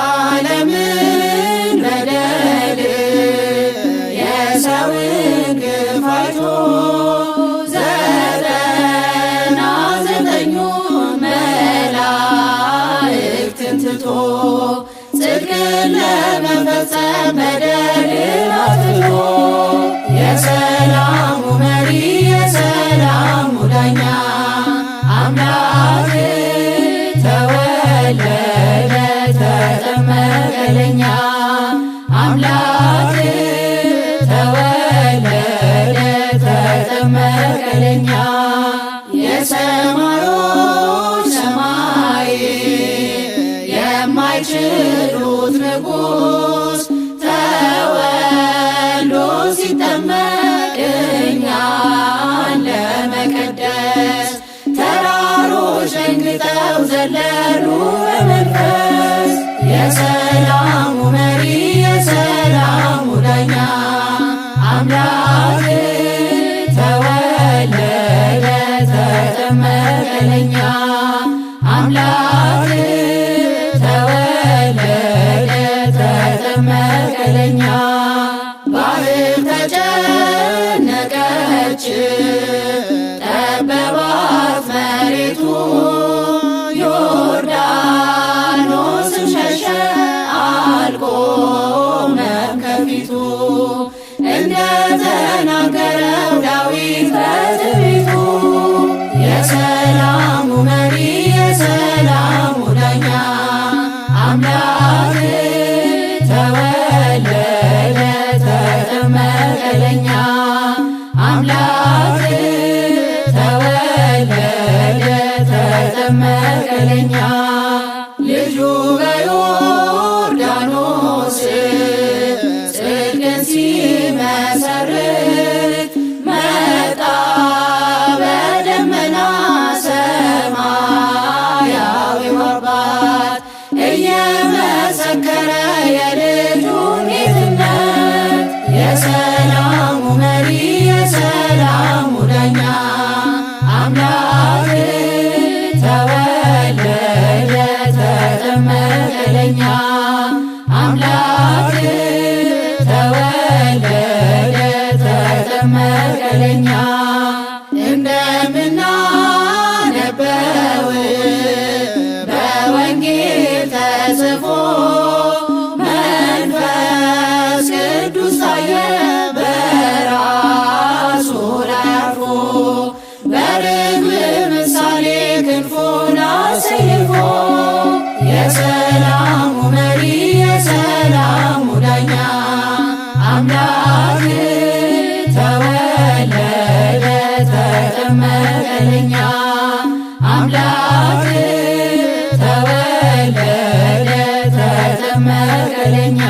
የዓለምን በደል የሰውን ግፍ አይቶ 99ኙን መላእክትን ትቶ ጽድቅን ለመፈጸም በደልን አጥፍቶ የሰላሙ መሪ የሰላሙ ዳኛ አምላክ ተወለደ ተጠመቀ ለኛ አምላክ ተወለደ ተጠመቀ ለኛ የሰማዮች ሰማይ የማይችሉት ንጉሥ ተወልዶ ሲጠመቅ እኛን ለመቀደስ ተራሮች ደንግጠው ዘለሉ በመንፈስ የሰላሙ መሪ የሰላሙ ዳኛ አምላክ ተወለደ ተጠመቀ ለኛ አምላክ ተወለደ ተጠመቀ ለኛ ባህር ተጨነቀች ጠበባት መሬቱ ዮርዳኖስም ሸሸ አልቆመም ከፊቱ እንደተናገረው ዳዊት በትንቢቱ የሰላሙ መሪ የሰላሙ ዳኛ አምላክ ተወለደ ተጠመቀ ለኛ አምላክ ተወለደ ተጠመቀ ለኛ ልጁ በዮርዳኖስ ጽድቅን ሲመሰርት መጣ በደመና ሰማያዊው አባት እየመሰከረ የልጁን ጌትነት የሰላሙ መሪ የሰላሙ ዳኛ አምላክ ተወለደ ተጠመቀ ለኛ አምላክ ተወለደ ተጠመቀ ለኛ እንደምናነበው በወንጌል ተጽፎ መንፈስ ቅዱስ ታየ በራሱ ላይ አርፎ በርግብ ምሳሌ ክንፉን አሰይፎ የሰላሙ መሪ የሰላሙ ዳኛ አምላክ ተወለደ ተጠመቀ ለኛ አምላክ ተወለደ ተጠመቀ ለኛ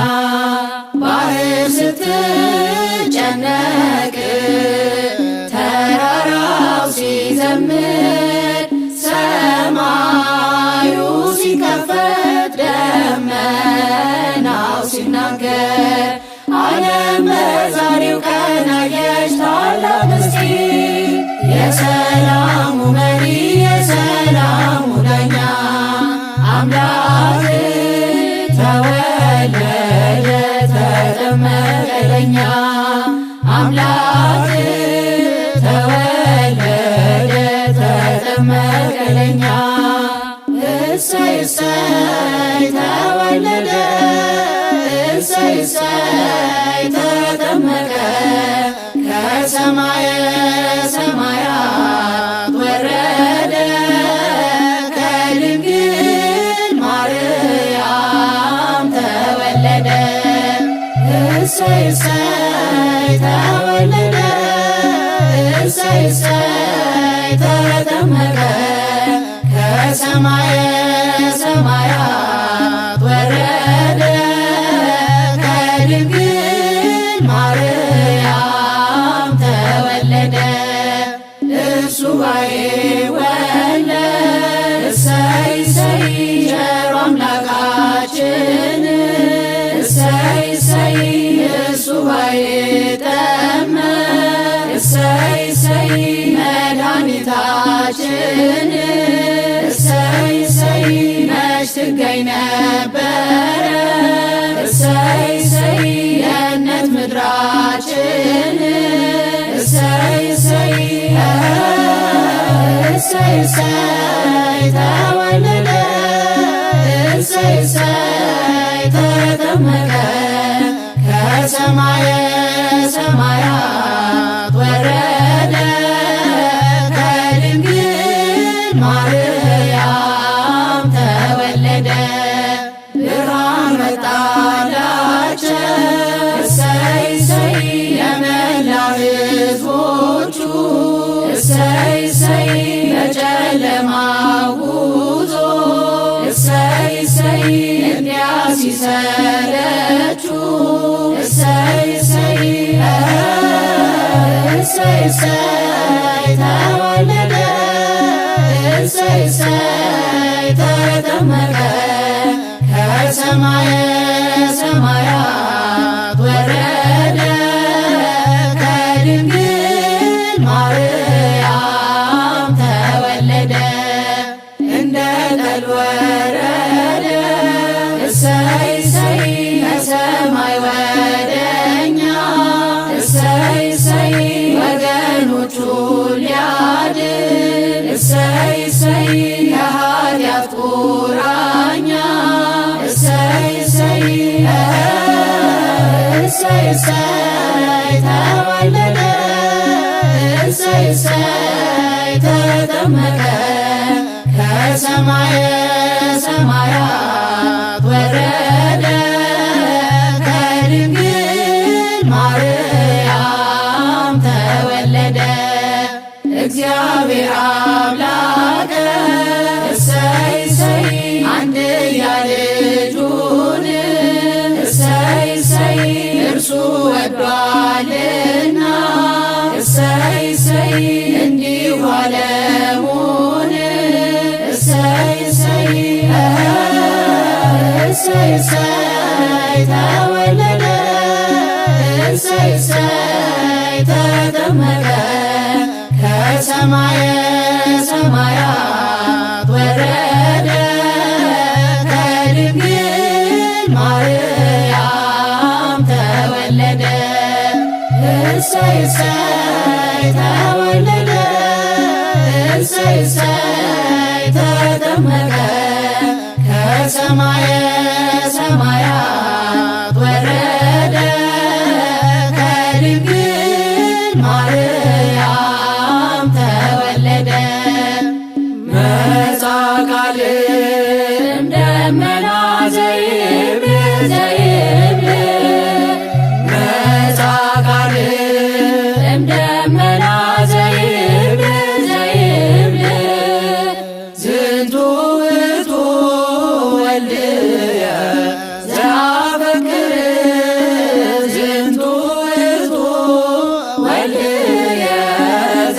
ባህር ስትጨነቅ ተራራው ሲዘምር ሰማዩ ሲከፈት ደመናው ሲናገር ዓለም በዛሬው ቀን አየች ታላቅ ምስጢር የሰላሙ መሪ የሰላሙ ዳኛ አምላክ ተወለደ ተጠመቀ ለኛ አምላክ ተወለደ ተጠመቀ ለኛ እሰይ እሰይ ተወለደ እሰይ እሰይ ተጠመቀ ከሰማየ ሰማያት ወረደ ከድንግል ማርያም ተወለደ እሰይ እሰይ ተወለደ እሰይ እሰይ ተጠመቀ ከሰማየ ሰማያት ወረደ ከድንግል ማርያም ተወለደ እሱ ባይወለድ እሰይ እሰይ ቸሩ አምላካችን እሰይ እሰይ እሱ ባይጠመቅ እሰይ እሰይ መች ትገኝ ነበረ እሰይ እሰይ የእነት ምድራችን እሰይ እሰይ እሰይ እሰይ ተወለደ እሰይ እሰይ ተጠመቀ ከሰማየ ሰማያት ወረደ ከድንግል ማርያም ተወለደ ብርሃን መጣላቸው እሰይ እሰይ የመላ ሕዝቦቹ እሰይ እሰይ በጨለማው ጉዞ እሰይ እሰይ እንዲያ ሲሰለቹ እሰይ እሰይ እሰይ እሰይ ተወለደ እሰይ እሰይ ተጠመቀ ከሰማየ ሰማያት ወረደ ከድንግል ማርያም ተወለደ እንደ ጠል ወረደ እሰይ እሰይ ከሰማይ ወደኛ እሰይ እሰይ ወገኖቹ ሊያድን እሰይ እሰይ ከኃጢአት ቁራኛ እሰይ እሰይ እሰይ እሰይ ተወለደ እሰይ እሰይ ተጠመቀ ከሰማየ ሰማያት ወረደ ከድንግል ማርያም ተወለደ እግዚአብሔር አምላከ እሰይ እሰይ አንድያ ልጁን እሰይ እሰይ እርሱ ወዷልና እሰይ እሰይ እንዲሁ ዓለሙን እሰይ እሰይ እሰይ እሰይ ተወለደ እሰይ እሰይ ተጠመቀ ከሰማየ ሰማያት ወረደ ከድንግል ማርያም ተወለደ እሰይ እሰይ ተወለደ እሰይ እሰይ ተጠመቀ ከሰማየ ሰማያት ወረደ ከድንግል ማርያም ተወለደ መጻ ቃል እምደመና ዘይብል ዘይብል መጻ ቃል እምደመና ዘይብል ዘይብል ዝንቱ ውእቱ ወልድየ ዘአፈቅር ዝንቱ ውእቱ ወልድየ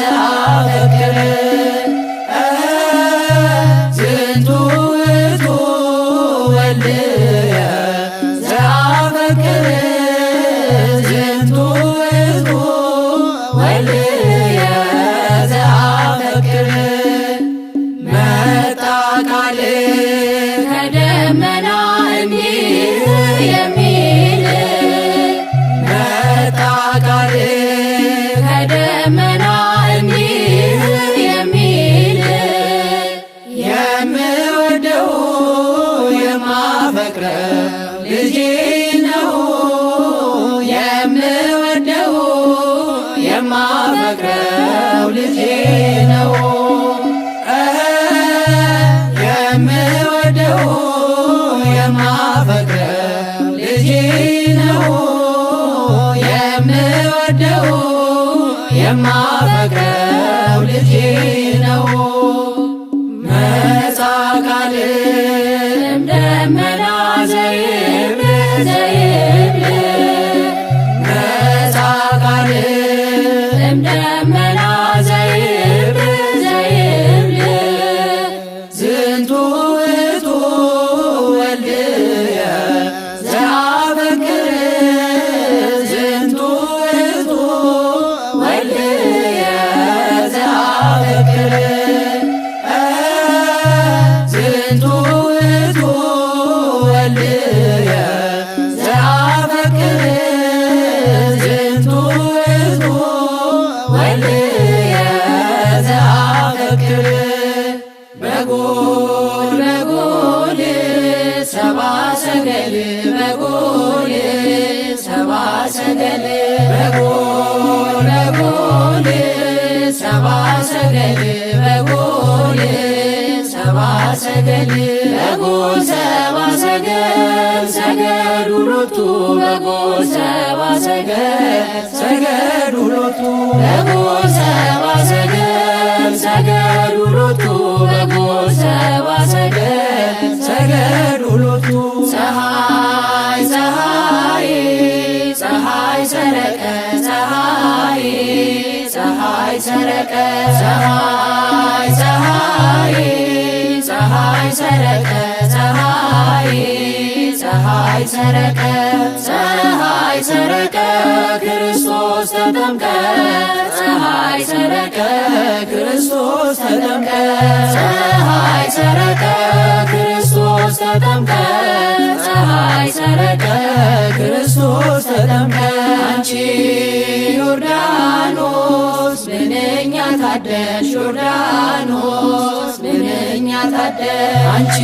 ዘአፈቅር ዝንቱ ውእቱ ወልድየ ዘአፈቅር ዝንቱ ውእቱ ወልድየ ዘአፈቅር መጣ ቃል ከደመና እንዲህ የሚል መጣ ቃል ከደመና እንዲህ የሚል የምወደው የማፈቅረው ልጄ ነው የምወደው የማፈቅረው ልጄ ነው የምወደው የማፈቅረው ልጄ ነው የምወደው የማፈቅረው ልጄ ነው መጻ ቃል እምደመና ዘይብል ዘይብል መጻ ቃል እምደመና ዘይብል ዘይብል ዝንቱ ውእቱ ወልድየ ዘአፈቅር ዝንቱ ውእቱ ወልድየ ዘአፈቅር በጎል ሰብአ ሰገል ሰገዱ ሎቱ በጎል ሰብአ ሰገል ሰገዱ ሎቱ በጎል ሰብአ ሰገል ሰገዱ ሎቱ ፀሐይ ፀሐይ ፀሐይ ሰረቀ ፀሐይ ፀሐይ ሰረቀ ፀሐይ ፀሐይ ፀሐይ ሰረቀ ፀሐይ ፀሐይ ሰረቀ ፀሐይ ሰረቀ ክርስቶስ ተጠምቀ ፀሐይ ሰረቀ ክርስቶስ ተጠምቀ ፀሐይ ሰረቀ ክርስቶስ ተጠምቀ ፀሐይ ሰረቀ ክርስቶስ ተጠምቀ አንቺ ዮርዳኖስ ምንኛ ታደልሽ ዮርዳኖስ ምንኛ ታደልሽ አንቺ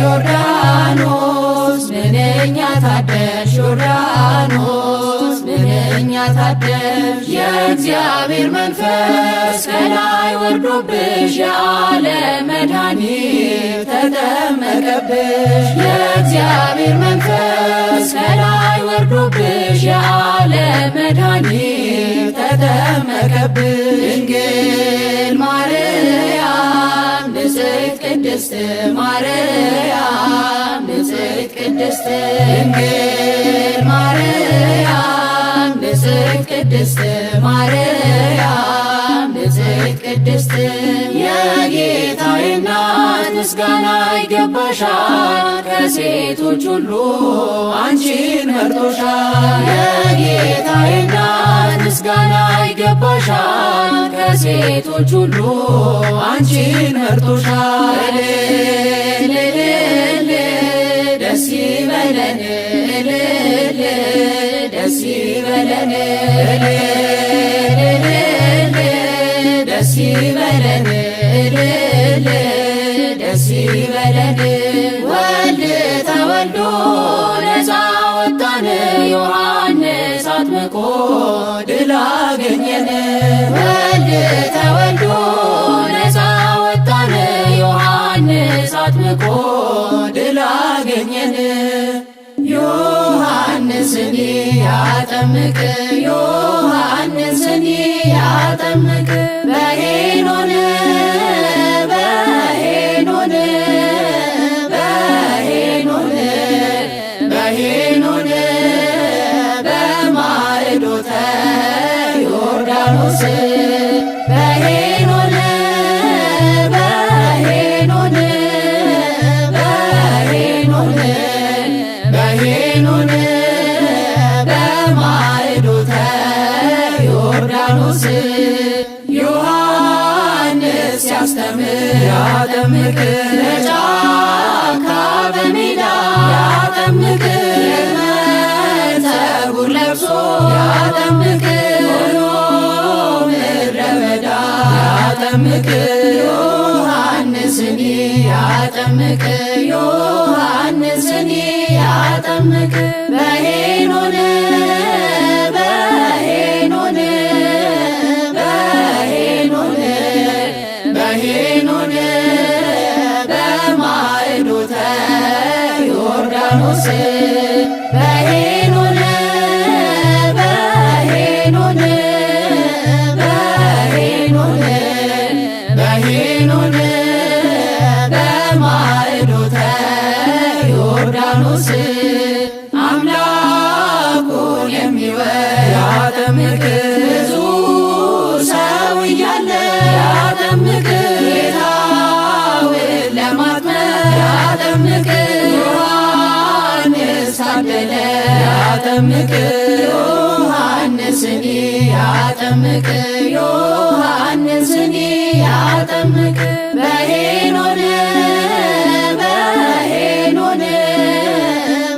ዮርዳኖስ ምንኛ ታደልሽ ዮርዳኖስ ምንኛ ታደልሽ የእግዚአብሔር መንፈስ ከላይ ወርዶብሽ የዓለም መድኃኒት ተጠመቀብሽ የእግዚአብሔር መንፈስ ከላይ ወርዶብሽ የዓለም መድኃኒት ተጠመቀብሽ ድንግል ማርያም ንጽሕት ቅድስት ማርያም ንጽሕት ቅድስት ድንግል ማርያም ንጽሕት ቅድስት ማርያም ንጽሕት ቅድስት የጌታዬ እናት ምስጋና ይገባሻል ከሴቶች ሁሉ አንቺን መርጦሻል የጌታዬ እናት ምስጋና ይገባሻል ከሴቶች ሁሉ አንቺን መርጦሻል እልል ደስ ይበለን እልል ደስ ይበለን እልል ደስ ይበለን እልል ደስ ይበለን ወልድ ተወልዶ ነፃ ወጣን ዮሐንስ አጥምቆ ድል አገኘን ወልድ ተወልዶ ነፃ ወጣን ዮሐንስ አጥምቆ ድል አገኘን ዮሐንስን ያጠምቅ ዮሐንስን ያጠምቅ በሄኖን በሄኖን በሄኖን በሄኖን በማዕዶተ ዮርዳኖስ በሄኖን በሄኖን በሄኖን በሄኖን በማዕዶተ ዮርዳኖስ ዮሐንስ ሲያስተምር ያጠምቅ በጫካ በሜዳ ያጠምቅ ፀጉር ለብሶ ያጠምቅ ሆኖ ምድረ በዳ ያጠምቅ ዮሐንስን ያጠምቅ ዮሐንስን ያጠምቅ በሄኖን በሄኖን በሄኖን በሄኖን በማዕዶተ ዮርዳኖስ በሄኖን በሄኖን በሄኖን በሄኖን በማዕዶተ ዮርዳኖስ አምላኩን የሚወድ ያጠምቅ ብዙ ሰው እያለ ያጠምቅ ጌታውን ለማጥመቅ ያጠምቅ ዮሐንስ ታደለ ያጠምቅ ዮሐንስን ያጠምቅ ዮሐንስን ያጠምቅ በሄኖን በሄኖን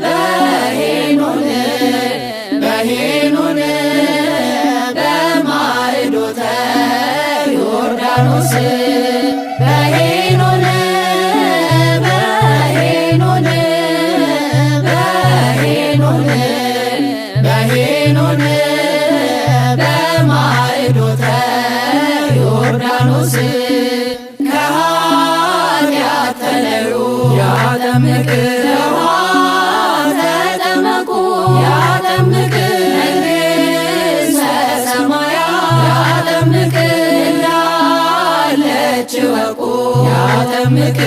በሄኖን በሄኖን በማዕዶተ ዮርዳኖስ በሄኖን በሄኖን በሄኖን በሄኖን በማዕዶተ ዮርዳኖስ ከኃጢአት ተለዩ ያጠምቅ ውሃ ተጠመቁ ያጠምቅ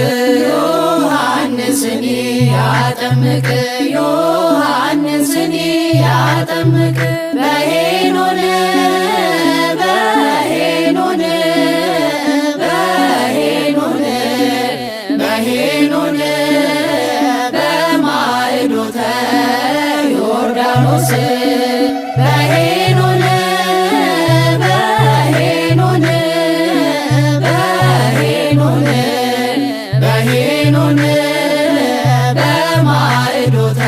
ዮሐንስን ያጠምቅ ዮሐንስን ያጠምቅ በሄኖን በሄኖን በሄኖን በሄኖን በማዕዶተ ዮርዳኖስ በሄኖን በሄኖን በሄኖን በሄኖን በማዕዶተ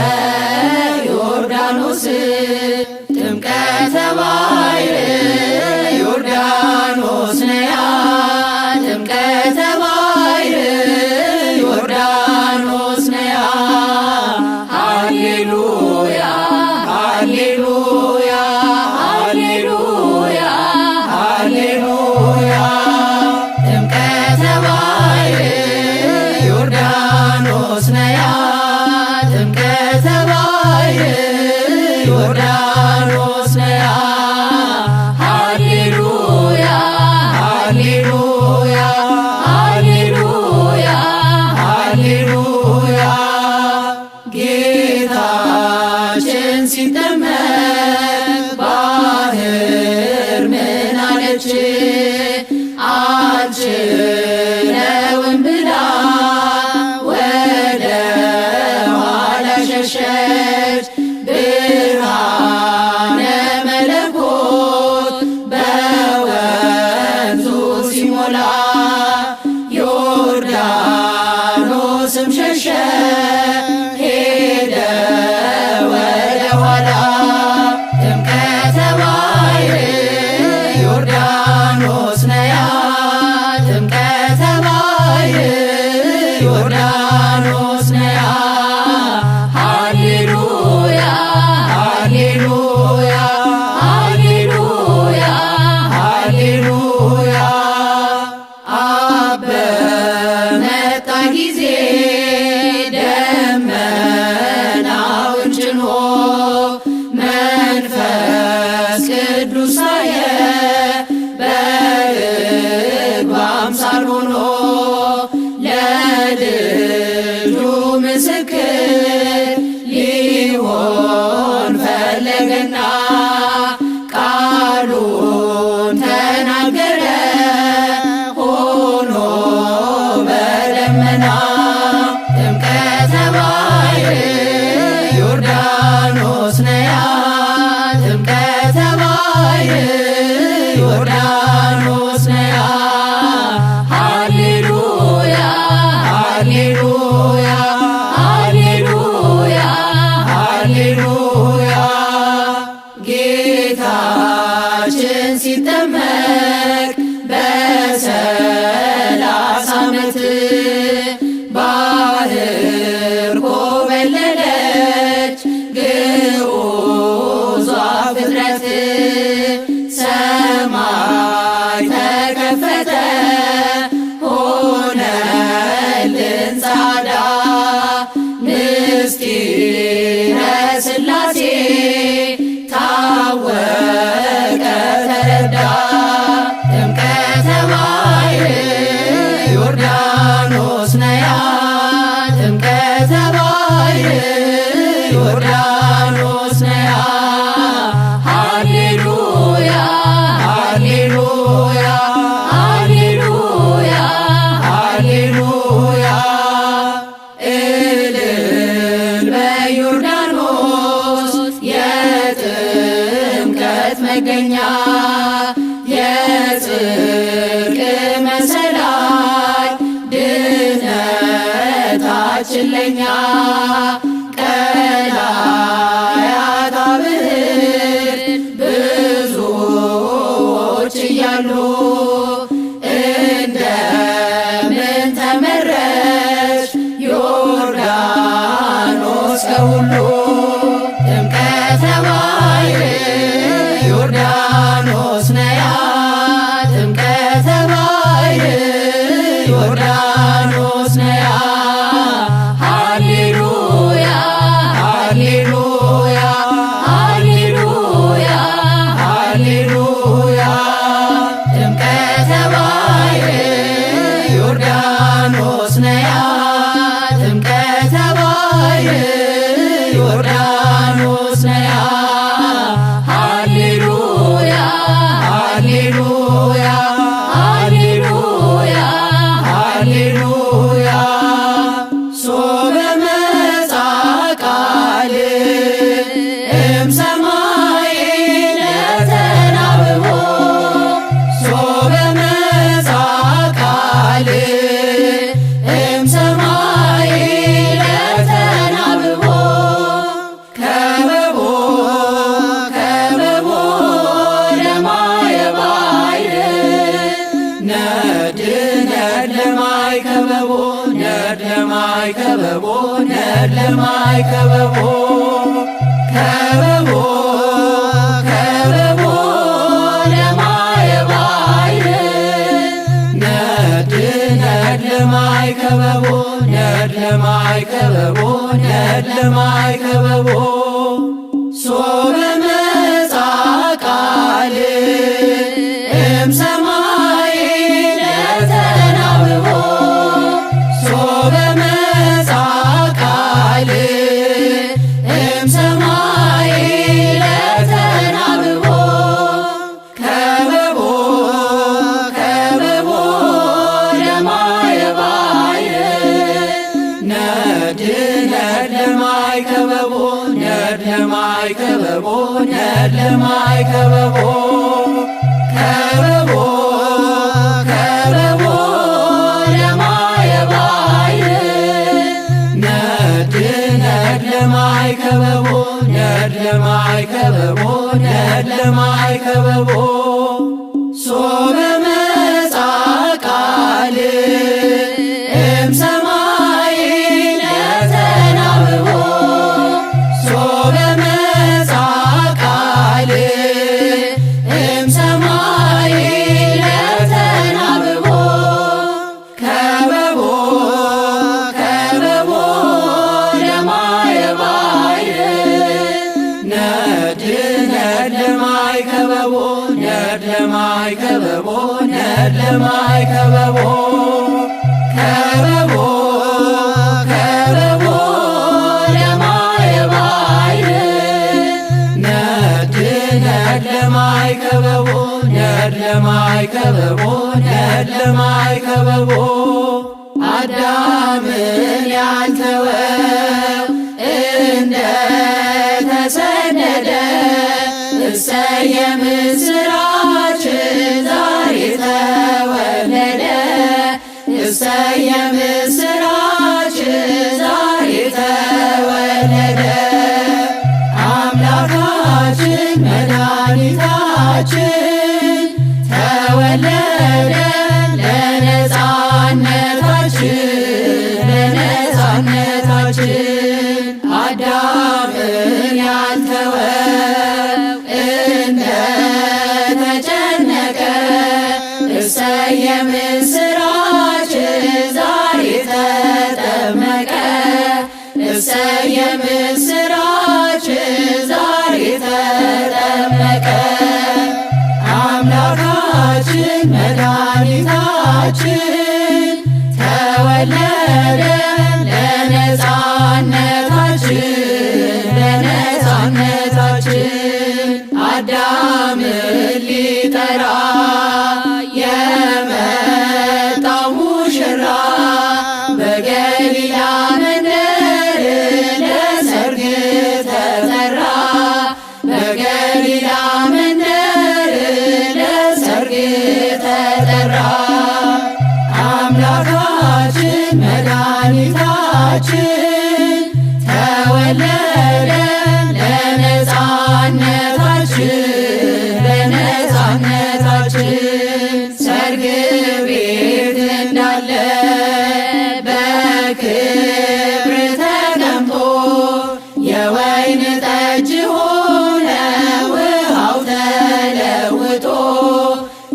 ዮርዳኖስ ጥምቀተ ባሕር ዮርዳኖስ ነያ ጥምቀተ ባሕር ዮርዳኖስ ነያ ሃሌሉያ ሃሌሉያ ሃሌሉያ ሃሌሉያ ጥምቀተ ባሕር ዮርዳኖስ ነያ ጥምቀተ ባሕር ዮርዳኖስ ነያ ሃሌሉያ ሃሌሉያ ሃሌሉያ ሃሌሉያ ጌታችን ሲጠመቅ ባሕር ምን አለች? አልችለውም ብላ ወደ ኋላ ሸሸች። ብርሃነ መለኮት በወንዙ ሲሞላ ዮርዳኖስም ሸሸ ሄደ ወደ ኋላ ጥምቀተ ባሕር ዮርዳኖስ ነያ ጥምቀተ ባሕር ዮርዳኖስ ነያ ሃሌሉያ ሃሌሉያ ሃሌሉያ ሃሌሉያ አብ በመጣ ጊዜ ደመናውን ጭኖ መንፈስ ቅዱስ ሳየ በርግብ አምሳል ሆኖ ለልጁ ምስክር ሊሆን ፈለገና ቃሉን ተናገረ ሆኖ በደመና ጥምቀተ ባሕር ዮርዳኖስ ነያ ጥምቀተ ባሕር ዮርዳኖስ ነያ ሃሌሉያ ሃሌሉያ ሃሌሉያ ሃሌሉያ ጌታችን ሲጠመቅ በ30 ዓመት ባሕር ኮበለለች ግዑዟ ፍጥረት ሰማይ ተከፈተ ሆነልን ጻዳ ምስጢረ ሥላሴ ታወቀ ተረዳ ጥምቀተ ባሕር ዮርዳኖስ ነያ ጥምቀተ ባሕር ዮርዳኖስ ነያ ሃሌሉያ ሃሌሉያ ሃሌሉያ ሃሌሉያ እልል በዮርዳኖስ የጥምቀት መገኛ የጽድቅ መሰላል ድነታችን ለኛ ቀላያት አብህር ብዙዎች እያሉ እንደምን ተመረች ዮርዳኖስ ከሁሉ ጥምቀተ ባሕር ዮርዳኖስ ነያ ጥምቀተ ባሕር ዮርዳኖስ ነያ ሃሌሉያ ሃሌሉያ ሃሌሉያ ሃሌሉያ ጥምቀተ ባሕር ዮርዳኖስ ለማይከበቦ ሶበ መጻ ቃል እምሰማይ ለተናብቦ ሶበ መጻ ቃል እምሰማይ ለተናብቦ ከበቦ ከበቦ ለማየ ባሕር ነድ ለማይከበቦ ነድ ለማይከበቦ ነድ ለማይከበቦ ከበቦ ከበቦ ለማየ ባሕር ነድ ለማይከበቦ ነድ ለማይከበቦ ነድ ለማይከበቦ ሶበ መጻ ቃል እምሰማይ ለተናብቦ ሶበ መጻ ቃል እምሰማይ ለተናብቦ ከበቦ ከበቦ ለማየ ባሕር ነድ ለማይከበቦ ነድ ለማይከበቦ ነድ ለማይከበቦ ከበቦ ከበቦ ለማየ ባሕር ነድ ለማይከበቦ ነድ ለማይከበቦ ነድ ለማይከበቦ አዳምን ያልተወው እንደ ተሰደደ እሰየ ምስራች ዛሬ ተወለደ እሰየ ምስራች ዛሬ ተወለደ አምላካችን መድኃኒታችን ተወለደ ለነፃነታችን ለነፃነታችን አዳምን ያልተወው እንደ ተጨነቀ እሰየ ምስራች ዛሬ ተጠመቀ እሰየ ምስራች ዛሬ ተጠመቀ አምላካችን መድኃኒታችን ተወለደ ለነፃነታችን ለነፃነታችን አዳምን ሊጠራ የመጣው ሙሽራ በገሊላ መንደር ለሰርግ ተጠራ በገሊላ መንደር ለሰርግ ተጠራ አምላካችን መድኃኒታችን ተወለደ ለነፃነታችን ለነፃነታችን ሰርግ ቤት እንዳለ በክብር ተቀምጦ የወይን ጠጅ ሆነ ውሃው ተለውጦ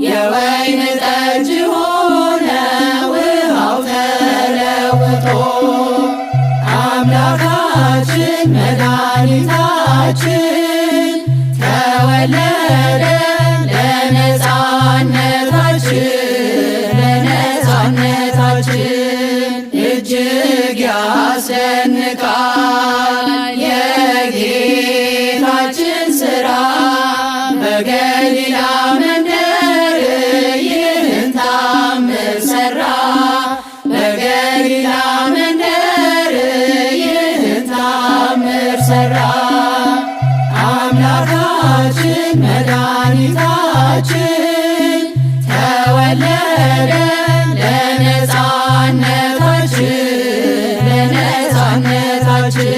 የወይን ጠጅ ሆነ ውሃው ተለውጦ አምላካችን መድኃኒታችን ተወለደ ለነፃነታችን ለነፃነታችን እጅግ ያስደንቃል የጌታችን ሥራ በገሊላ መንደር ይህን ታምር ሠራ በገሊላ መንደር ይህን ታምር ሠራ አምላካችን መድኃኒታችን ተወለደ ለነፃነታችን ለነፃነታችን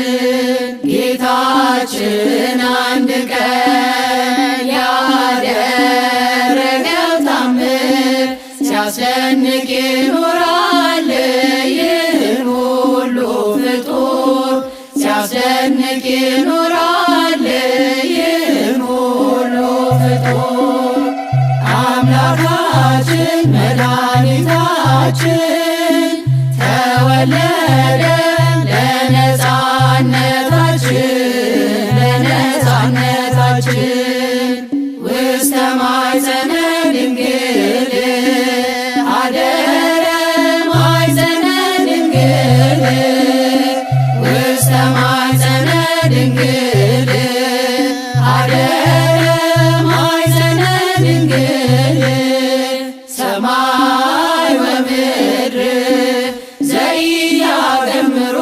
ጌታችን አንድ ቀን ያደረገው ታምር ሲያስደንቅ ይኖራል ይህን ሁሉ ፍጡር ሲያስደንቅ ይኖራል ይህን ሁሉ ፍጡር አምላካችን መድኃኒታችን ተወለደ ለነፃ ለነፃነታችን ውስተ ማኅፀነ ድንግል አደረ ማኅፀነ ድንግል ውስተ ማኅፀነ ድንግል አደረ ማኅፀነ ድንግል ሰማይ ወምድር ዘኢያገምሮ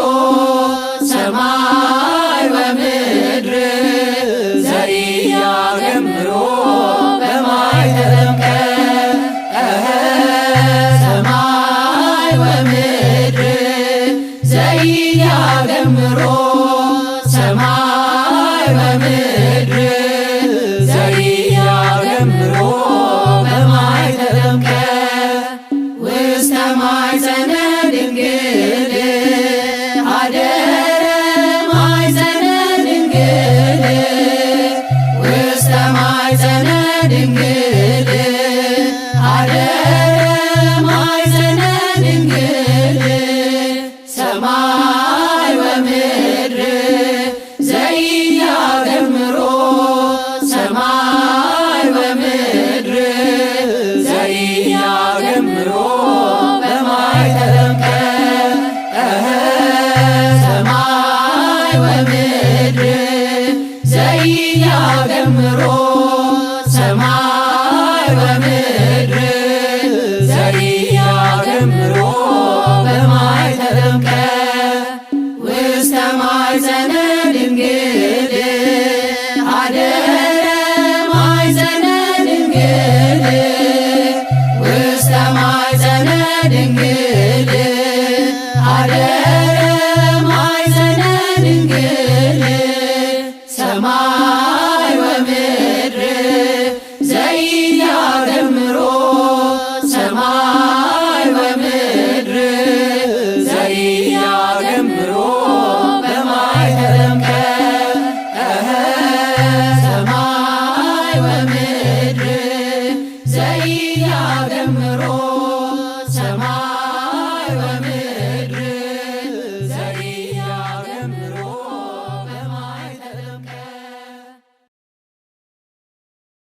ሰማይ ወምድር ዘኢያገምሮ በማኅተመ ሰማይ ወምድር ዘኢያገምሮ ሰማይ ወምድር ዘኢያገምሮ በማኅተመ ውስተ ማኅፀነ ድንግል አደረ ማኅፀነ ድንግል ውስተ ማኅፀነ ድንግል አደረ ማኅፀነ ድንግል ሰማይ ወምድር ዘኢያገምሮ ሰማይ ወምድር ዘኢያገምሮ በማኅተመ ሰማይ ወምድር ዘኢያገምሮ ሰማይ ወምድር ዘኢያገምሮ በማኅተመ ውስተ ማኅፀነ ድንግል አደረ ማኅፀነ ድንግል ውስተ ማኅፀነ ድንግል አደረ ማኅፀነ ድንግል ሰማይ ወምድር ዘኢያገምሮ ሰማይ ወምድር ዘኢያገምሮ በማኅተመ ሰማይ ወምድር ዘኢያገምሮ